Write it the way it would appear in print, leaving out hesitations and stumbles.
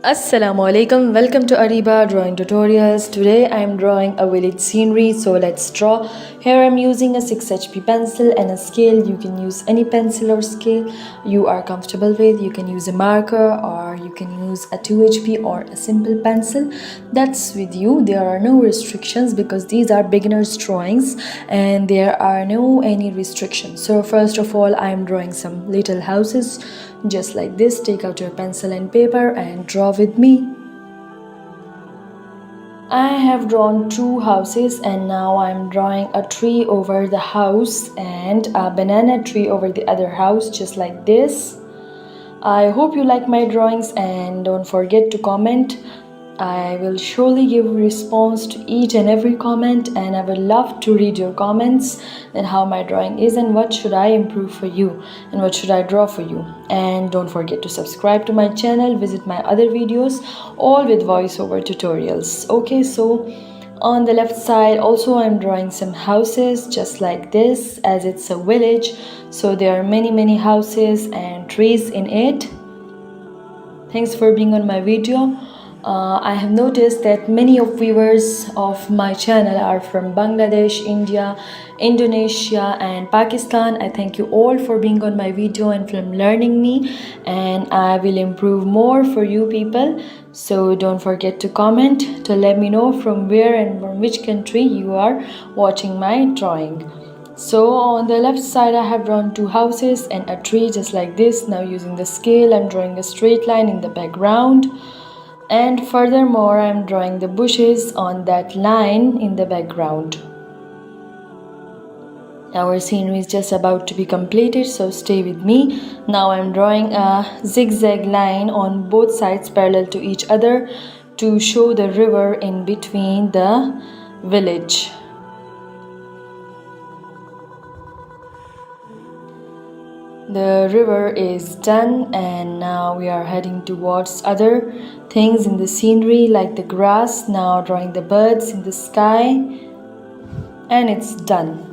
Assalamu alaikum, welcome to Areebadrawingtutorials. Today I am drawing a village scenery, so let's draw. Here I am using a 6 HP pencil and a scale. You can use any pencil or scale you are comfortable with. You can use a marker or you can use a 2 HP or a simple pencil. That's with you. There are no restrictions because these are beginners drawings and there are no any restrictions. So first of all I am drawing some little houses just like this. Take out your pencil and paper and draw with me. I have drawn 2 houses and now I'm drawing a tree over the house and a banana tree over the other house, just like this. I hope you like my drawings and don't forget to comment. I will surely give response to each and every comment and I would love to read your comments and how my drawing is and what should I improve for you and what should I draw for you. And don't forget to subscribe to my channel, visit my other videos, all with voiceover tutorials. Okay, so on the left side also I'm drawing some houses just like this, as it's a village, so there are many houses and trees in it. Thanks for being on my video. I have noticed that many of viewers of my channel are from Bangladesh, India, Indonesia and Pakistan. I thank you all for being on my video and from learning me, and I will improve more for you people. So don't forget to comment to let me know from where and from which country you are watching my drawing. So on the left side I have drawn 2 houses and a tree just like this. Now using the scale I'm drawing a straight line in the background. And furthermore, I'm drawing the bushes on that line in the background. Our scenery is just about to be completed, so stay with me. Now I'm drawing a zigzag line on both sides parallel to each other to show the river in between the village. The river is done and now we are heading towards other things in the scenery like the grass. Now drawing the birds in the sky and it's done.